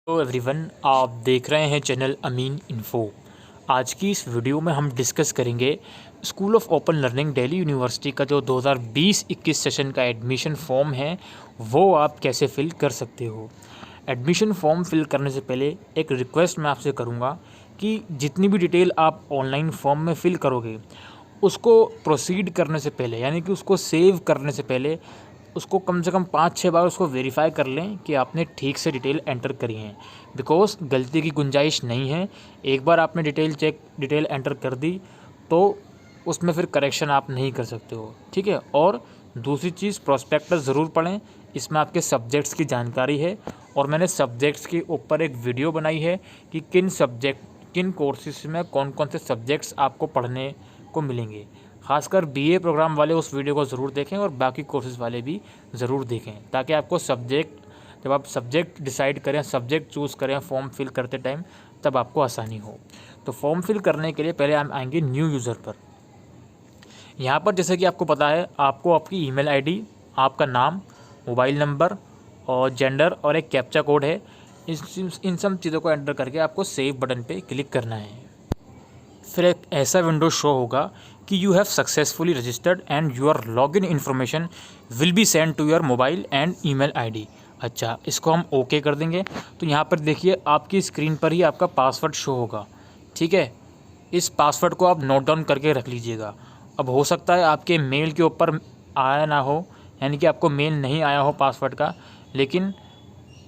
Hello everyone, आप देख रहे हैं चैनल अमीन इन्फो। आज की इस वीडियो में हम डिस्कस करेंगे school of open learning Delhi university का जो 2020-21 सेशन का एडमिशन फॉर्म है वो आप कैसे फ़िल कर सकते हो। एडमिशन फॉर्म फिल करने से पहले एक रिक्वेस्ट मैं आपसे करूँगा कि जितनी भी डिटेल आप ऑनलाइन फॉर्म में फ़िल करोगे उसको प्रोसीड करने से पहले, यानी कि उसको सेव करने से पहले उसको कम से कम 5-6 बार उसको वेरीफाई कर लें कि आपने ठीक से डिटेल एंटर करी हैं। बिकॉज़ गलती की गुंजाइश नहीं है। एक बार आपने डिटेल एंटर कर दी तो उसमें फिर करेक्शन आप नहीं कर सकते हो, ठीक है। और दूसरी चीज़, प्रोस्पेक्टस ज़रूर पढ़ें। इसमें आपके सब्जेक्ट्स की जानकारी है और मैंने सब्जेक्ट्स के ऊपर एक वीडियो बनाई है कि किन कोर्सेज में कौन कौन से सब्जेक्ट्स आपको पढ़ने को मिलेंगे। खासकर बीए प्रोग्राम वाले उस वीडियो को ज़रूर देखें और बाकी कोर्सेज़ वाले भी ज़रूर देखें, ताकि आपको जब आप सब्जेक्ट डिसाइड करें, सब्जेक्ट चूज़ करें फॉर्म फिल करते टाइम, तब आपको आसानी हो। तो फॉर्म फिल करने के लिए पहले हम आएंगे न्यू यूज़र पर। यहाँ पर जैसे कि आपको पता है, आपको आपकी ईमेल आईडी, आपका नाम, मोबाइल नंबर और जेंडर और एक कैप्चा कोड है। इन सब चीज़ों को एंटर करके आपको सेव बटन पे क्लिक करना है। फिर एक ऐसा विंडो शो होगा कि you have successfully registered and your login information will be send to your mobile and email ID. अच्छा, इसको हम ओके कर देंगे। तो यहाँ पर देखिए, आपकी स्क्रीन पर ही आपका पासवर्ड शो होगा, ठीक है। इस पासवर्ड को आप नोट डाउन करके रख लीजिएगा। अब हो सकता है आपके मेल के ऊपर आया ना हो, यानी कि आपको मेल नहीं आया हो पासवर्ड का, लेकिन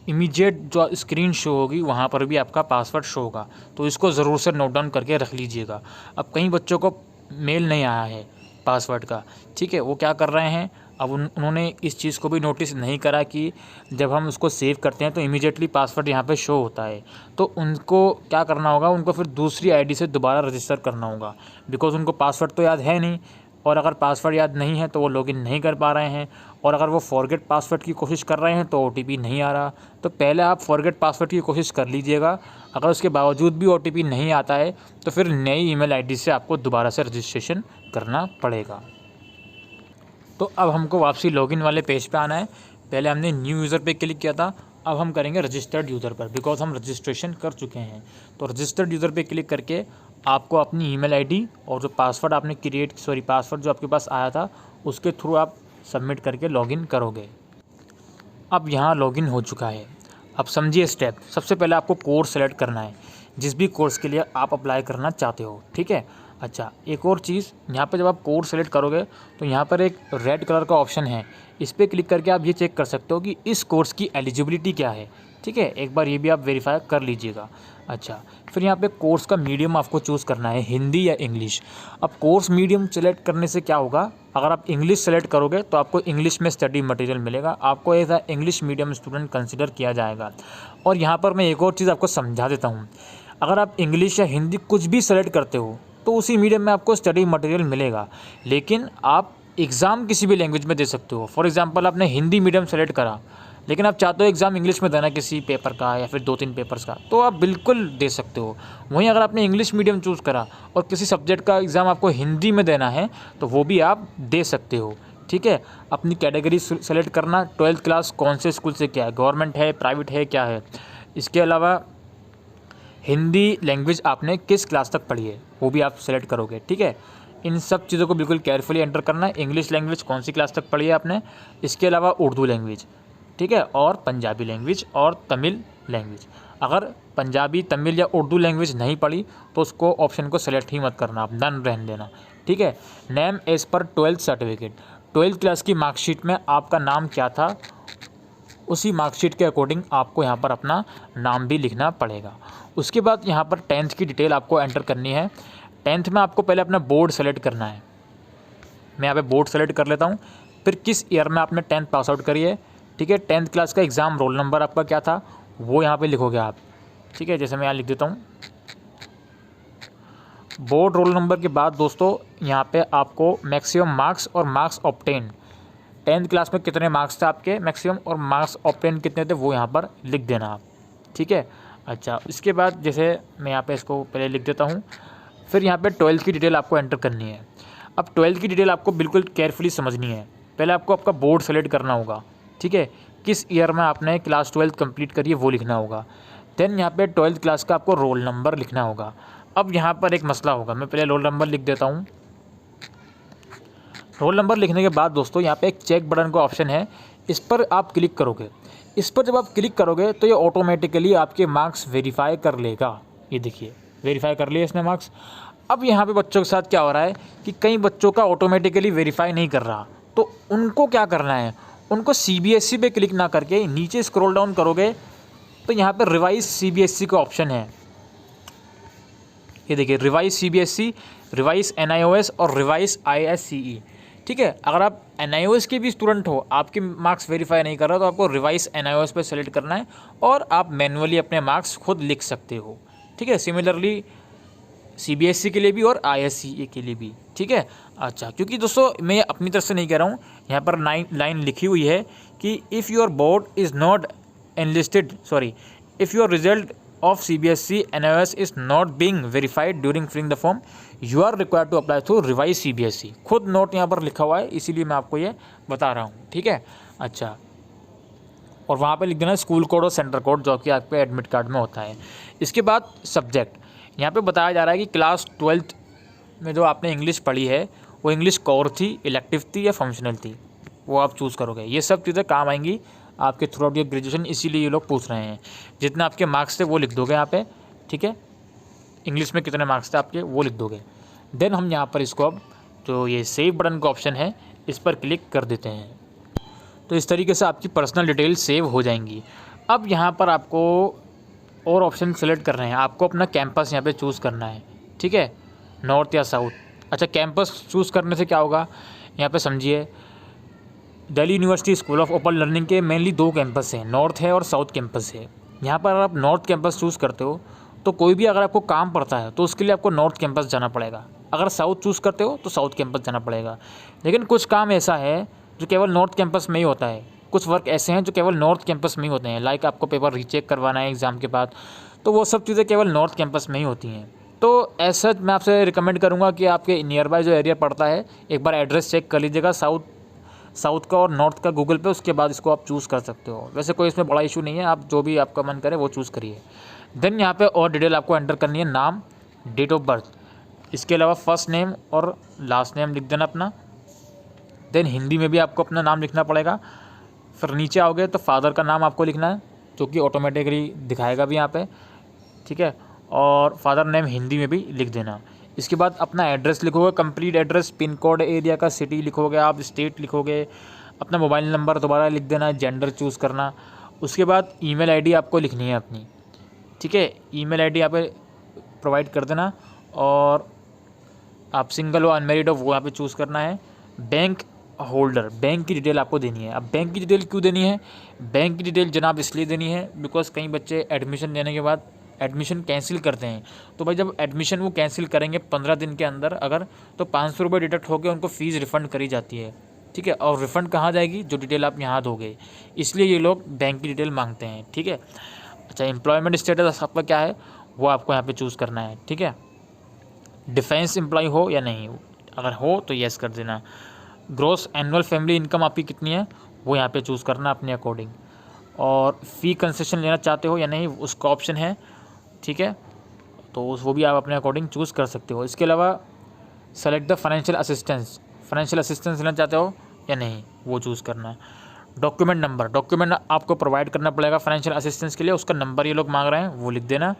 इमीडिएट जो स्क्रीन शो होगी वहाँ पर भी आपका पासवर्ड शो होगा। तो इसको ज़रूर से नोट डाउन करके रख लीजिएगा। अब कई बच्चों को मेल नहीं आया है पासवर्ड का, ठीक है। वो क्या कर रहे हैं, अब उन्होंने इस चीज़ को भी नोटिस नहीं करा कि जब हम उसको सेव करते हैं तो इमीडिएटली पासवर्ड यहाँ पे शो होता है। तो उनको क्या करना होगा, उनको फिर दूसरी आईडी से दोबारा रजिस्टर करना होगा। बिकॉज़ उनको पासवर्ड तो याद है नहीं, और अगर पासवर्ड याद नहीं है तो वो लॉगिन नहीं कर पा रहे हैं। और अगर वो फॉरगेट पासवर्ड की कोशिश कर रहे हैं तो ओटीपी नहीं आ रहा। तो पहले आप फॉरगेट पासवर्ड की कोशिश कर लीजिएगा। अगर उसके बावजूद भी ओटीपी नहीं आता है तो फिर नई ईमेल आईडी से आपको दोबारा से रजिस्ट्रेशन करना पड़ेगा। तो अब हमको वापसी लॉगिन वाले पेज पे आना है। पहले हमने न्यू यूज़र पे क्लिक किया था, अब हम करेंगे रजिस्टर्ड यूज़र पर, बिकॉज हम रजिस्ट्रेशन कर चुके हैं। तो रजिस्टर्ड यूज़र पे क्लिक करके आपको अपनी ईमेल आईडी और जो पासवर्ड आपने पासवर्ड जो आपके पास आया था उसके थ्रू आप सबमिट करके लॉगिन करोगे। अब यहाँ लॉगिन हो चुका है। अब समझिए स्टेप। सबसे पहले आपको कोर्स सेलेक्ट करना है, जिस भी कोर्स के लिए आप अप्लाई करना चाहते हो, ठीक है। अच्छा, एक और चीज़, यहाँ पे जब आप कोर्स सेलेक्ट करोगे तो यहाँ पर एक रेड कलर का ऑप्शन है। इस पर क्लिक करके आप ये चेक कर सकते हो कि इस कोर्स की एलिजिबिलिटी क्या है, ठीक है। एक बार ये भी आप वेरीफाई कर लीजिएगा। अच्छा, फिर यहाँ पे कोर्स का मीडियम आपको चूज़ करना है, हिंदी या इंग्लिश। अब कोर्स मीडियम सेलेक्ट करने से क्या होगा, अगर आप इंग्लिश सेलेक्ट करोगे तो आपको इंग्लिश में स्टडी मटेरियल मिलेगा, आपको as a English medium student consider किया जाएगा। और यहाँ पर मैं एक और चीज़ आपको समझा देता हूँ। अगर आप इंग्लिश या हिंदी कुछ भी सेलेक्ट करते हो तो उसी मीडियम में आपको स्टडी मटेरियल मिलेगा, लेकिन आप एग्ज़ाम किसी भी लैंग्वेज में दे सकते हो। फॉर एग्जांपल, आपने हिंदी मीडियम सेलेक्ट करा लेकिन आप चाहते हो एग्ज़ाम इंग्लिश में देना, किसी पेपर का या फिर 2-3 पेपर्स का, तो आप बिल्कुल दे सकते हो। वहीं अगर आपने इंग्लिश मीडियम चूज़ करा और किसी सब्जेक्ट का एग्ज़ाम आपको हिंदी में देना है तो वो भी आप दे सकते हो, ठीक है। अपनी कैटेगरी सेलेक्ट करना, 12th क्लास कौन से स्कूल से क्या है, गवर्नमेंट है, प्राइवेट है, क्या है। इसके अलावा हिंदी लैंग्वेज आपने किस क्लास तक पढ़ी है वो भी आप सेलेक्ट करोगे, ठीक है। इन सब चीज़ों को बिल्कुल केयरफुली एंटर करना है। इंग्लिश लैंग्वेज कौन सी क्लास तक पढ़ी है आपने, इसके अलावा उर्दू लैंग्वेज, ठीक है, और पंजाबी लैंग्वेज और तमिल लैंग्वेज। अगर पंजाबी, तमिल या उर्दू लैंग्वेज नहीं पढ़ी तो उसको ऑप्शन को सेलेक्ट ही मत करना, आप डन रहने देना, ठीक है। Name as per 12th certificate, 12th class की मार्कशीट में आपका नाम क्या था उसी मार्कशीट के अकॉर्डिंग आपको यहाँ पर अपना नाम भी लिखना पड़ेगा। उसके बाद यहाँ पर 10th की डिटेल आपको एंटर करनी है। 10th में आपको पहले अपना बोर्ड सेलेक्ट करना है। मैं यहाँ पे बोर्ड सेलेक्ट कर लेता हूँ। फिर किस ईयर में आपने 10th पास आउट करी है, ठीक है। 10th क्लास का एग्ज़ाम रोल नंबर आपका क्या था वो यहाँ पे लिखोगे आप, ठीक है। जैसे मैं यहाँ लिख देता हूँ बोर्ड रोल नंबर के बाद दोस्तों यहाँ पे आपको मैक्सिमम मार्क्स और मार्क्स ऑब्टेन, 10th क्लास में कितने मार्क्स थे आपके मैक्सिमम और मार्क्स ऑब्टेन कितने थे वो यहाँ पर लिख देना आप, ठीक है। अच्छा, इसके बाद जैसे मैं यहाँ पे इसको पहले लिख देता हूँ। फिर यहाँ पे 12th की डिटेल आपको एंटर करनी है। अब 12th की डिटेल आपको बिल्कुल केयरफुली समझनी है। पहले आपको आपका बोर्ड सेलेक्ट करना होगा, ठीक है। किस ईयर में आपने क्लास 12th कंप्लीट करी है वो लिखना होगा। देन यहाँ पे 12th क्लास का आपको रोल नंबर लिखना होगा। अब यहाँ पर एक मसला होगा, मैं पहले रोल नंबर लिख देता हूँ। रोल नंबर लिखने के बाद दोस्तों यहाँ पे एक चेक बटन का ऑप्शन है, इस पर आप क्लिक करोगे। इस पर जब आप क्लिक करोगे तो ये ऑटोमेटिकली आपके मार्क्स वेरीफाई कर लेगा। ये देखिए वेरीफाई कर लिए इसने मार्क्स। अब यहाँ पे बच्चों के साथ क्या हो रहा है कि कई बच्चों का ऑटोमेटिकली वेरीफाई नहीं कर रहा, तो उनको क्या करना है, उनको CBSE पे क्लिक ना करके नीचे स्क्रॉल डाउन करोगे तो यहाँ पे रिवाइज CBSE का ऑप्शन है। ये देखिए रिवाइज CBSE, रिवाइज NIOS और रिवाइज ISCE। ठीक है, अगर आप NIOS के भी स्टूडेंट हो, आपके मार्क्स वेरीफाई नहीं कर रहा तो आपको रिवाइज NIOS पे सेलेक्ट करना है और आप मैनुअली अपने मार्क्स खुद लिख सकते हो। ठीक है, सिमिलरली CBSE के लिए भी और ISCE के लिए भी। ठीक है, अच्छा, क्योंकि दोस्तों मैं अपनी तरफ से नहीं कह रहा हूँ, यहाँ पर लाइन लिखी हुई है कि if your board is not enlisted, sorry, if your result of CBSE NIOS is not being verified during filling the form, you are required to apply through revise CBSE। खुद नोट यहाँ पर लिखा हुआ है, इसीलिए मैं आपको ये बता रहा हूँ। ठीक है, अच्छा, और वहाँ पे लिख देना स्कूल कोड और सेंटर कोड जो कि आपके एडमिट कार्ड में होता है। इसके बाद सब्जेक्ट, यहाँ पे बताया जा रहा है कि क्लास 12th में जो आपने इंग्लिश पढ़ी है वो इंग्लिश कोर थी, इलेक्टिव थी या फंक्शनल थी, वो आप चूज़ करोगे। ये सब चीज़ें काम आएंगी आपके थ्रू आउट योर ग्रेजुएशन, इसीलिए ये लोग पूछ रहे हैं। जितने आपके मार्क्स थे वो लिख दोगे यहाँ पे। ठीक है, इंग्लिश में कितने मार्क्स थे आपके वो लिख दोगे। देन हम यहाँ पर इसको अब जो ये सेव बटन का ऑप्शन है इस पर क्लिक कर देते हैं, तो इस तरीके से आपकी पर्सनल डिटेल सेव हो जाएंगी। अब यहाँ पर आपको और ऑप्शन सेलेक्ट कर रहे हैं, आपको अपना कैंपस यहाँ पे चूज़ करना है। ठीक है, नॉर्थ या साउथ। अच्छा, कैंपस चूज़ करने से क्या होगा, यहाँ पे समझिए, Delhi university school of open learning के मेनली 2 कैंपस हैं, नॉर्थ है और साउथ कैंपस है। यहाँ पर अगर आप नॉर्थ कैंपस चूज़ करते हो तो कोई भी अगर आपको काम पड़ता है तो उसके लिए आपको नॉर्थ कैंपस जाना पड़ेगा। अगर साउथ चूज़ करते हो तो साउथ कैंपस जाना पड़ेगा। लेकिन कुछ काम ऐसा है जो केवल नॉर्थ कैंपस में ही होता है, कुछ वर्क ऐसे हैं जो केवल नॉर्थ कैंपस में ही होते हैं, लाइक आपको पेपर रीचेक करवाना है एग्ज़ाम के बाद, तो वो सब चीज़ें केवल नॉर्थ कैंपस में ही होती हैं। तो ऐसा मैं आपसे रिकमेंड करूँगा कि आपके नियर बाय जो एरिया पड़ता है एक बार एड्रेस चेक कर लीजिएगा, साउथ का और नॉर्थ का गूगल पे, उसके बाद इसको आप चूज़ कर सकते हो। वैसे कोई इसमें बड़ा इशू नहीं है, आप जो भी आपका मन करे वो चूज़ करिए। देन यहाँ पे और डिटेल आपको एंटर करनी है, नाम, डेट ऑफ बर्थ, इसके अलावा फर्स्ट नेम और लास्ट नेम लिख देना अपना। देन हिंदी में भी आपको अपना नाम लिखना पड़ेगा। फिर नीचे आओगे तो फादर का नाम आपको लिखना है, जो कि ऑटोमेटिकली दिखाएगा भी यहाँ पे। ठीक है, और फादर नेम हिंदी में भी लिख देना। इसके बाद अपना एड्रेस लिखोगे, complete address, pin code area का, सिटी लिखोगे आप, स्टेट लिखोगे, अपना मोबाइल नंबर दोबारा लिख देना, जेंडर चूज़ करना। उसके बाद ईमेल आईडी आपको लिखनी है अपनी। ठीक है, ईमेल आईडी यहाँ पे प्रोवाइड कर देना, और आप सिंगल हो अनमेरिड हो वो यहाँ पे चूज़ करना है। बैंक होल्डर, बैंक की डिटेल आपको देनी है। अब बैंक की डिटेल क्यों देनी है, बैंक की डिटेल जनाब इसलिए देनी है बिकॉज कई बच्चे एडमिशन लेने के बाद एडमिशन कैंसिल करते हैं, तो भाई जब एडमिशन वो कैंसिल करेंगे 15 दिन के अंदर अगर, तो 500 रुपये डिडक्ट होकर उनको फ़ीस रिफ़ंड करी जाती है। ठीक है, और रिफ़ंड कहाँ जाएगी, जो डिटेल आप यहाँ दोगे, इसलिए ये लोग बैंक की डिटेल मांगते हैं। ठीक है, अच्छा, एम्प्लॉयमेंट स्टेटस आपका क्या है वो आपको यहाँ पे चूज़ करना है। ठीक है, डिफेंस एम्प्लॉय हो या नहीं, अगर हो तो येस कर देना। ग्रॉस एनुअल फैमिली इनकम आपकी कितनी है वो यहाँ पे चूज़ करना अपने अकॉर्डिंग, और फ़ी कंसेशन लेना चाहते हो या नहीं उसका ऑप्शन है। ठीक है, तो वो भी आप अपने अकॉर्डिंग चूज़ कर सकते हो। इसके अलावा सेलेक्ट द फाइनेंशियल असिस्टेंस लेना चाहते हो या नहीं वो चूज़ करना है। डॉक्यूमेंट नंबर, डॉक्यूमेंट आपको प्रोवाइड करना पड़ेगा फाइनेंशियल असिस्टेंस के लिए, उसका नंबर ये लोग मांग रहे हैं वो लिख देना।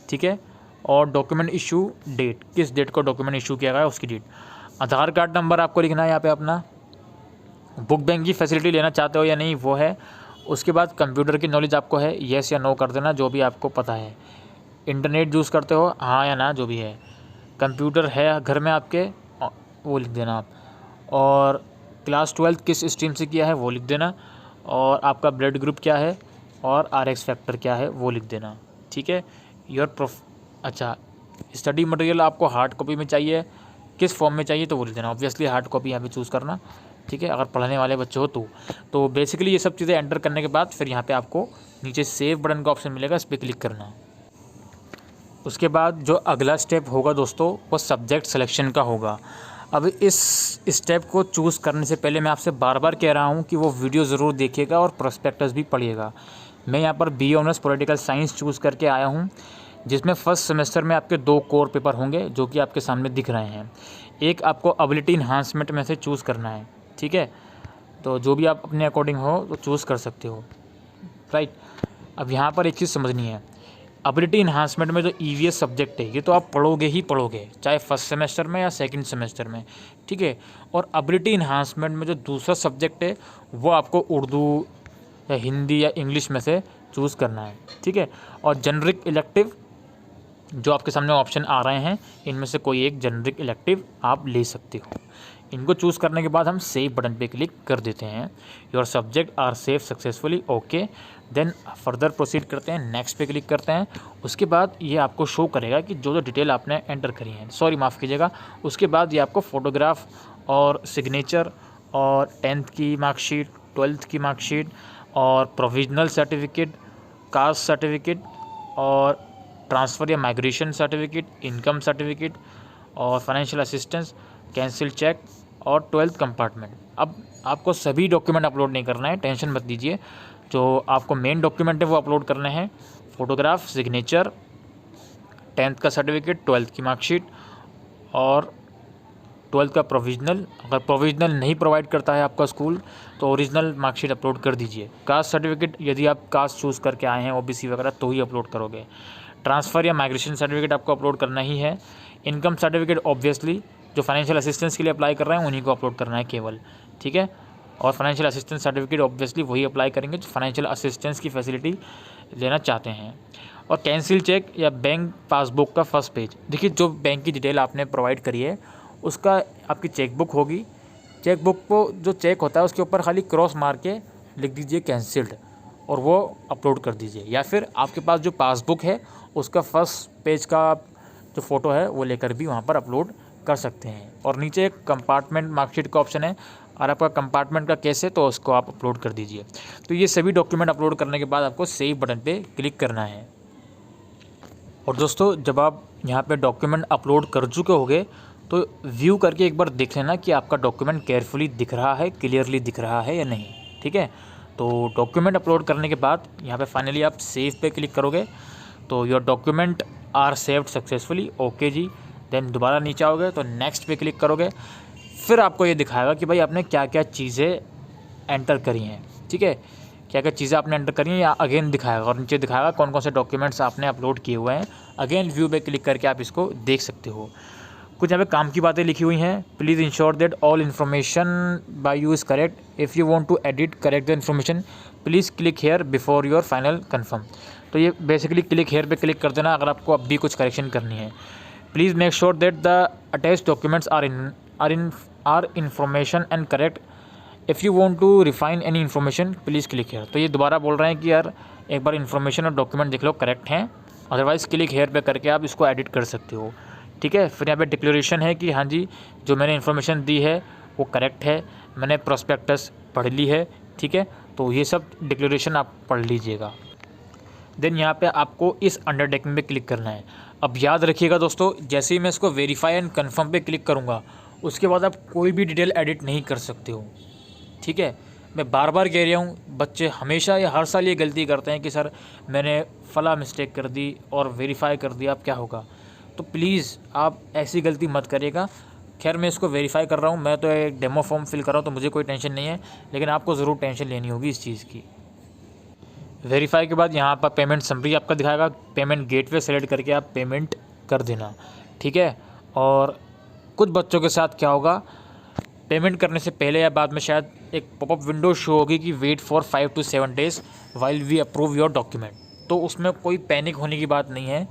ठीक है, और डॉक्यूमेंट इशू डेट, किस डेट को डॉक्यूमेंट इशू किया गया है उसकी डेट। आधार कार्ड नंबर आपको लिखना है यहाँ पे अपना। बुक बैंक की फैसिलिटी लेना चाहते हो या नहीं वो है। उसके बाद कंप्यूटर की नॉलेज आपको है, येस या नो कर देना जो भी आपको पता है। इंटरनेट यूज़ करते हो, हाँ या ना जो भी है। कंप्यूटर है घर में आपके वो लिख देना आप, और क्लास 12 किस स्ट्रीम से किया है वो लिख देना, और आपका ब्लड ग्रुप क्या है और RX फैक्टर क्या है वो लिख देना। ठीक है, अच्छा, स्टडी मटेरियल आपको हार्ड कॉपी में चाहिए, किस फॉर्म में चाहिए तो वो लिख देना। ऑब्वियसली हार्ड कॉपी यहाँ पे चूज़ करना। ठीक है, अगर पढ़ने वाले बच्चे हो तो बेसिकली ये सब चीज़ें एंटर करने के बाद फिर यहाँ पे आपको नीचे सेव बटन का ऑप्शन मिलेगा, इस पर क्लिक करना। उसके बाद जो अगला स्टेप होगा दोस्तों वो सब्जेक्ट सिलेक्शन का होगा। अब इस स्टेप को चूज़ करने से पहले मैं आपसे बार बार कह रहा हूँ कि वो वीडियो ज़रूर देखिएगा और प्रोस्पेक्टस भी पढ़िएगा। मैं यहाँ पर BA honours political science choose करके आया हूँ, जिसमें फर्स्ट सेमेस्टर में आपके 2 कोर पेपर होंगे जो कि आपके सामने दिख रहे हैं। एक आपको एबिलिटी इन्हांसमेंट में से चूज़ करना है, ठीक है। तो जो भी आप अपने अकॉर्डिंग हो तो चूज़ कर सकते हो, राइट। अब यहाँ पर एक चीज़ समझनी है, एबिलिटी इन्हांसमेंट में जो EVS सब्जेक्ट है ये तो आप पढ़ोगे ही पढ़ोगे, चाहे फर्स्ट सेमेस्टर में या सेकंड सेमेस्टर में, ठीक है। और एबिलिटी इन्हांसमेंट में जो दूसरा सब्जेक्ट है वो आपको उर्दू या हिंदी या इंग्लिश में से चूज़ करना है, ठीक है। और जेनरिक इलेक्टिव जो आपके सामने ऑप्शन आ रहे हैं, इनमें से कोई एक जेनरिक इलेक्टिव आप ले सकते हो। इनको चूज़ करने के बाद हम सेव बटन पे क्लिक कर देते हैं। Your subject are save successfully, okay. Then further proceed करते हैं, नेक्स्ट पे क्लिक करते हैं। उसके बाद ये आपको शो करेगा कि जो डिटेल आपने एंटर करी है, सॉरी माफ़ कीजिएगा, उसके बाद ये आपको फ़ोटोग्राफ और सिग्नेचर और 10th की मार्कशीट, 12th की मार्कशीट और प्रोविजनल सर्टिफिकेट, कास्ट सर्टिफिकेट और ट्रांसफ़र या माइग्रेशन सर्टिफिकेट, इनकम सर्टिफिकेट और फाइनेंशियल असिस्टेंस, कैंसिल चेक और 12th कंपार्टमेंट। अब आपको सभी डॉक्यूमेंट अपलोड नहीं करना है, टेंशन मत लीजिए। जो आपको मेन डॉक्यूमेंट है वो अपलोड करने हैं, फ़ोटोग्राफ, सिग्नेचर, 10th का सर्टिफिकेट, 12th की मार्कशीट और 12th का प्रोविजनल। अगर प्रोविजनल नहीं प्रोवाइड करता है आपका स्कूल तो ओरिजिनल मार्कशीट अपलोड कर दीजिए। कास्ट सर्टिफिकेट, यदि आप कास्ट चूज़ करके आए हैं OBC वगैरह तो ही अपलोड करोगे। ट्रांसफ़र या माइग्रेशन सर्टिफिकेट आपको अपलोड करना ही है। इनकम सर्टिफिकेट ऑब्वियसली जो फाइनेंशियल असिस्टेंस के लिए अप्लाई कर रहे हैं उन्हीं को अपलोड करना है केवल, ठीक है। और फाइनेंशियल असिस्टेंस सर्टिफिकेट ऑब्वियसली वही अप्लाई करेंगे जो फाइनेंशियल असिस्टेंस की फैसिलिटी लेना चाहते हैं। और कैंसिल चेक या बैंक पासबुक का फर्स्ट पेज, देखिए जो बैंक की डिटेल आपने प्रोवाइड करी है उसका आपकी चेकबुक होगी। चेकबुक को जो चेक होता है उसके ऊपर खाली क्रॉस मार के लिख दीजिए कैंसिल्ड और वो अपलोड कर दीजिए। या फिर आपके पास जो पासबुक है उसका फर्स्ट पेज का जो फ़ोटो है वो लेकर भी वहाँ पर अपलोड कर सकते हैं। और नीचे एक कंपार्टमेंट मार्कशीट का ऑप्शन है, और आपका कंपार्टमेंट का केस है तो उसको आप अपलोड कर दीजिए। तो ये सभी डॉक्यूमेंट अपलोड करने के बाद आपको सेव बटन पे क्लिक करना है। और दोस्तों जब आप यहाँ पे डॉक्यूमेंट अपलोड कर चुके होंगे तो व्यू करके एक बार देख लेना कि आपका डॉक्यूमेंट केयरफुली दिख रहा है, क्लियरली दिख रहा है या नहीं, ठीक है। तो डॉक्यूमेंट अपलोड करने के बाद यहाँ पे फाइनली आप सेव पे क्लिक करोगे तो your document are saved successfully, okay जी। देन दोबारा नीचे आओगे तो नेक्स्ट पे क्लिक करोगे, फिर आपको ये दिखाएगा कि भाई आपने क्या क्या चीज़ें एंटर करी हैं, ठीक है। क्या क्या चीज़ें आपने एंटर करी हैं या अगेन दिखाएगा, और नीचे दिखाएगा कौन कौन से डॉक्यूमेंट्स आपने अपलोड किए हुए हैं। अगेन व्यू पे क्लिक करके आप इसको देख सकते हो। कुछ यहाँ पे काम की बातें लिखी हुई हैं। Please ensure that all information by you is correct. If you want to edit correct the information please click here before your final confirm. तो ये बेसिकली क्लिक हेयर पे क्लिक कर देना अगर आपको अब भी कुछ करेक्शन करनी है। Please make sure that the attached documents are information and correct. If you want to refine any information please click here. तो ये दोबारा बोल रहे हैं कि यार एक बार इन्फॉर्मेशन और डॉक्यूमेंट देख लो करेक्ट हैं, अदरवाइज़ क्लिक हेयर पे करके आप इसको एडिट कर सकते हो, ठीक है। फिर यहाँ पे डिक्लेरेशन है कि हाँ जी जो मैंने इन्फॉर्मेशन दी है वो करेक्ट है, मैंने प्रोस्पेक्टस पढ़ ली है, ठीक है। तो ये सब डिक्लेरेशन आप पढ़ लीजिएगा। देन यहाँ पे आपको इस अंडरटेकिंग पे क्लिक करना है। अब याद रखिएगा दोस्तों, जैसे ही मैं इसको वेरीफाई एंड कन्फर्म पे क्लिक करूँगा उसके बाद आप कोई भी डिटेल एडिट नहीं कर सकते हो, ठीक है। मैं बार बार कह रहा हूँ, बच्चे हमेशा या हर साल ये गलती करते हैं कि सर मैंने फला मिस्टेक कर दी और वेरीफाई कर दिया, अब क्या होगा। तो प्लीज़ आप ऐसी गलती मत करिएगा। खैर मैं इसको वेरीफाई कर रहा हूँ, मैं तो एक डेमो फॉर्म फिल कर रहा हूँ तो मुझे कोई टेंशन नहीं है, लेकिन आपको ज़रूर टेंशन लेनी होगी इस चीज़ की। वेरीफाई के बाद यहाँ पर पेमेंट समरी आपका दिखाएगा, पेमेंट गेटवे सेलेक्ट करके आप पेमेंट कर देना, ठीक है। और कुछ बच्चों के साथ क्या होगा, पेमेंट करने से पहले या बाद में शायद एक पॉपअप विंडो शो होगी कि wait for 5 to 7 days while we approve your document. तो उसमें कोई पैनिक होने की बात नहीं है,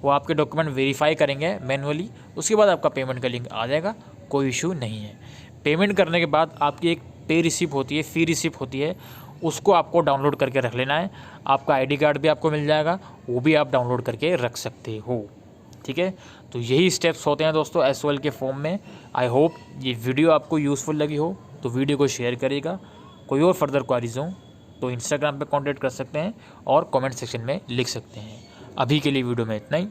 वो आपके डॉक्यूमेंट वेरीफाई करेंगे मैनुअली, उसके बाद आपका पेमेंट का लिंक आ जाएगा, कोई इशू नहीं है। पेमेंट करने के बाद आपकी एक पे रिसिप्ट होती है, फ़ी रिसिप्ट होती है, उसको आपको डाउनलोड करके रख लेना है। आपका ID कार्ड भी आपको मिल जाएगा, वो भी आप डाउनलोड करके रख सकते हो, ठीक है। तो यही स्टेप्स होते हैं दोस्तों SOL के फॉर्म में। आई होप ये वीडियो आपको यूज़फुल लगी हो, तो वीडियो को शेयर करिएगा। कोई और फर्दर क्वारीज हो तो इंस्टाग्राम पे कांटेक्ट कर सकते हैं और कमेंट सेक्शन में लिख सकते हैं। अभी के लिए वीडियो में इतना ही।